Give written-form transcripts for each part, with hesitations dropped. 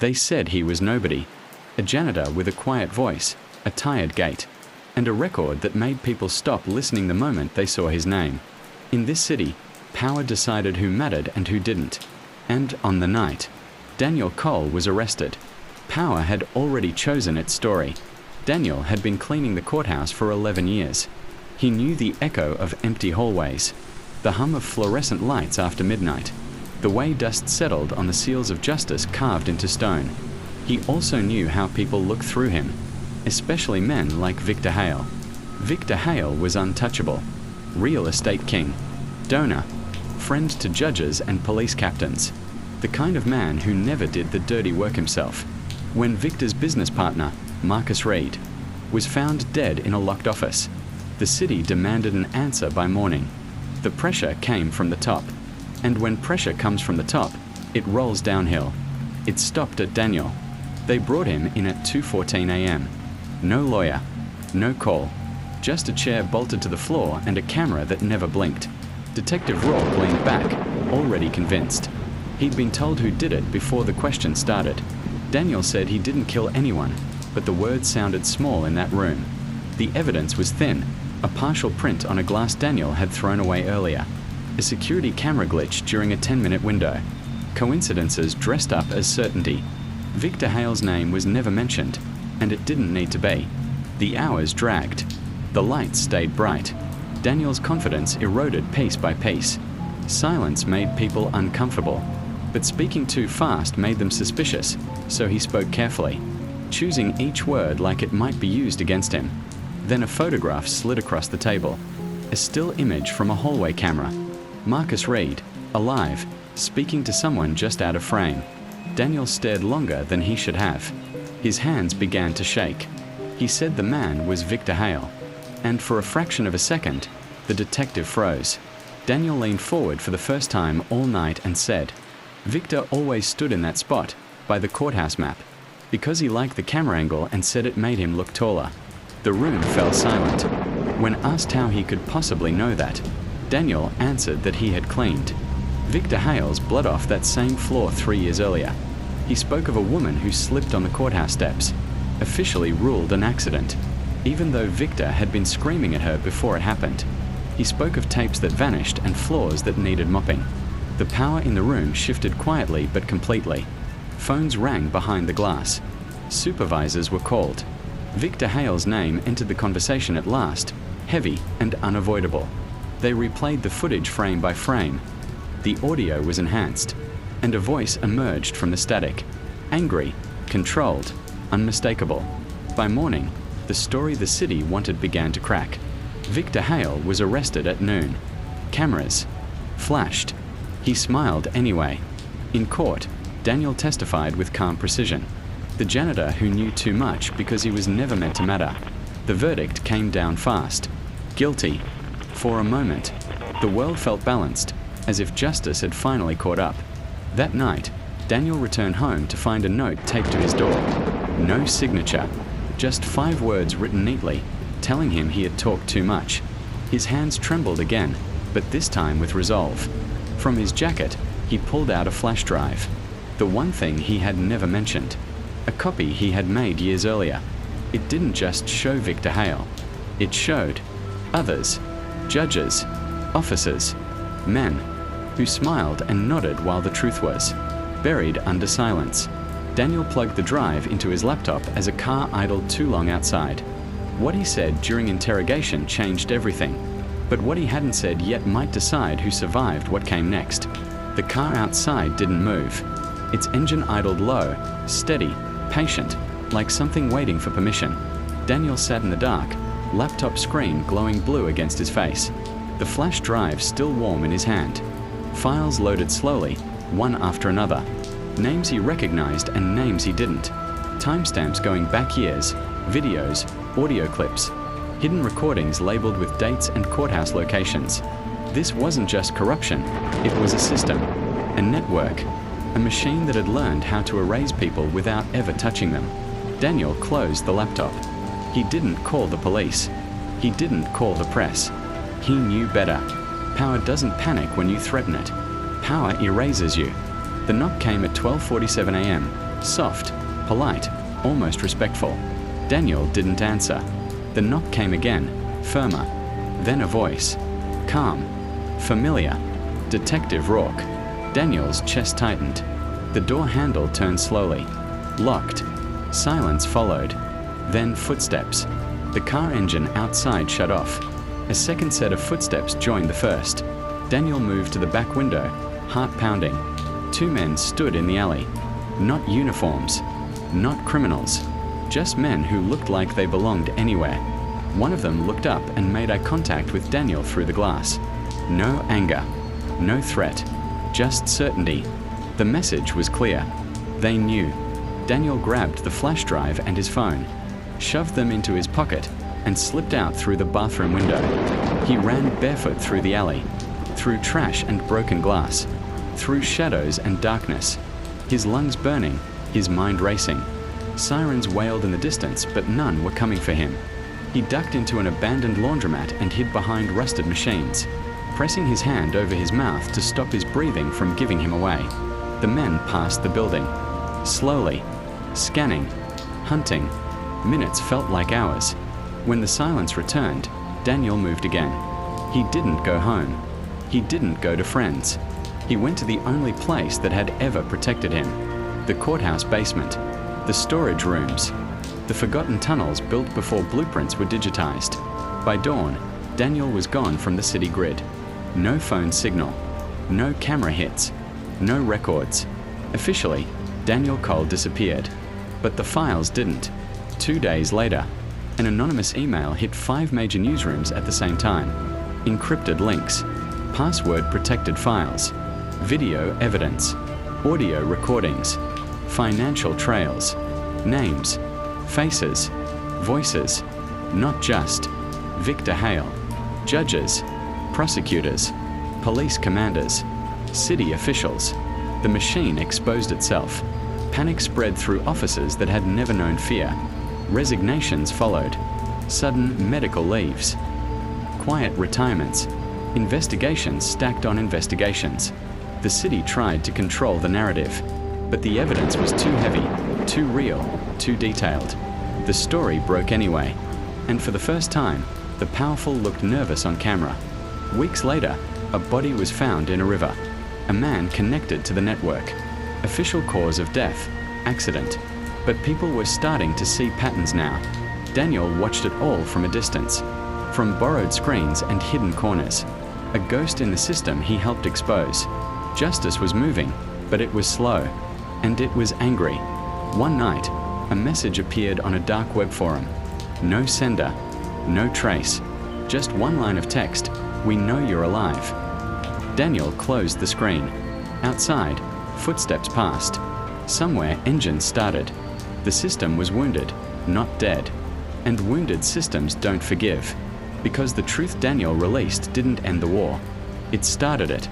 They said he was nobody, a janitor with a quiet voice, a tired gait, and a record that made people stop listening the moment they saw his name. In this city, power decided who mattered and who didn't. And on the night Daniel Cole was arrested, power had already chosen its story. Daniel had been cleaning the courthouse for 11 years. He knew the echo of empty hallways, the hum of fluorescent lights after midnight, the way dust settled on the seals of justice carved into stone. He also knew how people looked through him, especially men like Victor Hale. Victor Hale was untouchable, real estate king, donor, friend to judges and police captains, the kind of man who never did the dirty work himself. When Victor's business partner, Marcus Reed, was found dead in a locked office, the city demanded an answer by morning. The pressure came from the top, and when pressure comes from the top, it rolls downhill. It stopped at Daniel. They brought him in at 2:14 a.m. No lawyer, no call, just a chair bolted to the floor and a camera that never blinked. Detective Rourke leaned back, already convinced. He'd been told who did it before the question started. Daniel said he didn't kill anyone, but the words sounded small in that room. The evidence was thin, a partial print on a glass Daniel had thrown away earlier, a security camera glitch during a 10-minute window, coincidences dressed up as certainty. Victor Hale's name was never mentioned, and it didn't need to be. The hours dragged. The lights stayed bright. Daniel's confidence eroded piece by piece. Silence made people uncomfortable, but speaking too fast made them suspicious, so he spoke carefully, choosing each word like it might be used against him. Then a photograph slid across the table, a still image from a hallway camera. Marcus Reed, alive, speaking to someone just out of frame. Daniel stared longer than he should have. His hands began to shake. He said the man was Victor Hale, and for a fraction of a second, the detective froze. Daniel leaned forward for the first time all night and said, Victor always stood in that spot, by the courthouse map, because he liked the camera angle and said it made him look taller. The room fell silent. When asked how he could possibly know that, Daniel answered that he had cleaned Victor Hale's blood off that same floor 3 years earlier. He spoke of a woman who slipped on the courthouse steps, officially ruled an accident, even though Victor had been screaming at her before it happened. He spoke of tapes that vanished and floors that needed mopping. The power in the room shifted quietly but completely. Phones rang behind the glass. Supervisors were called. Victor Hale's name entered the conversation at last, heavy and unavoidable. They replayed the footage frame by frame. The audio was enhanced, and a voice emerged from the static. Angry, controlled, unmistakable. By morning, the story the city wanted began to crack. Victor Hale was arrested at noon. Cameras flashed. He smiled anyway. In court, Daniel testified with calm precision. The janitor who knew too much because he was never meant to matter. The verdict came down fast. Guilty. For a moment, the world felt balanced, as if justice had finally caught up. That night, Daniel returned home to find a note taped to his door. No signature, just 5 words written neatly, telling him he had talked too much. His hands trembled again, but this time with resolve. From his jacket, he pulled out a flash drive. The one thing he had never mentioned. A copy he had made years earlier. It didn't just show Victor Hale. It showed others, judges, officers, men, who smiled and nodded while the truth was buried under silence. Daniel plugged the drive into his laptop as a car idled too long outside. What he said during interrogation changed everything, but what he hadn't said yet might decide who survived what came next. The car outside didn't move. Its engine idled low, steady, patient, like something waiting for permission. Daniel sat in the dark, laptop screen glowing blue against his face, the flash drive still warm in his hand. Files loaded slowly, one after another. Names he recognized and names he didn't. Timestamps going back years, videos, audio clips, hidden recordings labeled with dates and courthouse locations. This wasn't just corruption, it was a system, a network, a machine that had learned how to erase people without ever touching them. Daniel closed the laptop. He didn't call the police. He didn't call the press. He knew better. Power doesn't panic when you threaten it. Power erases you. The knock came at 12:47 a.m. Soft, polite, almost respectful. Daniel didn't answer. The knock came again, firmer. Then a voice. Calm. Familiar. Detective Rourke. Daniel's chest tightened. The door handle turned slowly. Locked. Silence followed. Then footsteps. The car engine outside shut off. A second set of footsteps joined the first. Daniel moved to the back window, heart pounding. Two men stood in the alley. Not uniforms. Not criminals. Just men who looked like they belonged anywhere. One of them looked up and made eye contact with Daniel through the glass. No anger. No threat. Just certainty. The message was clear. They knew. Daniel grabbed the flash drive and his phone, shoved them into his pocket, and slipped out through the bathroom window. He ran barefoot through the alley, through trash and broken glass, through shadows and darkness, his lungs burning, his mind racing. Sirens wailed in the distance, but none were coming for him. He ducked into an abandoned laundromat and hid behind rusted machines, pressing his hand over his mouth to stop his breathing from giving him away. The men passed the building, slowly, scanning, hunting. Minutes felt like hours. When the silence returned, Daniel moved again. He didn't go home. He didn't go to friends. He went to the only place that had ever protected him. The courthouse basement, the storage rooms, the forgotten tunnels built before blueprints were digitized. By dawn, Daniel was gone from the city grid. No phone signal, no camera hits, no records. Officially, Daniel Cole disappeared. But the files didn't. 2 days later, an anonymous email hit 5 major newsrooms at the same time. Encrypted links, password-protected files, video evidence, audio recordings, financial trails, names, faces, voices, not just Victor Hale, judges, prosecutors, police commanders, city officials. The machine exposed itself. Panic spread through offices that had never known fear. Resignations followed. Sudden medical leaves. Quiet retirements. Investigations stacked on investigations. The city tried to control the narrative, but the evidence was too heavy, too real, too detailed. The story broke anyway, and for the first time, the powerful looked nervous on camera. Weeks later, a body was found in a river. A man connected to the network. Official cause of death, accident. But people were starting to see patterns now. Daniel watched it all from a distance, from borrowed screens and hidden corners. A ghost in the system he helped expose. Justice was moving, but it was slow, and it was angry. One night, a message appeared on a dark web forum. No sender, no trace, just one line of text, "We know you're alive." Daniel closed the screen. Outside, footsteps passed. Somewhere, engines started. The system was wounded, not dead. And wounded systems don't forgive. Because the truth Daniel released didn't end the war. It started it.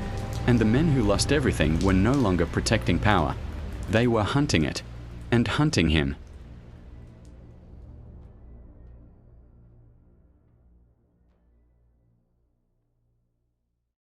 And the men who lost everything were no longer protecting power. They were hunting it. And hunting him.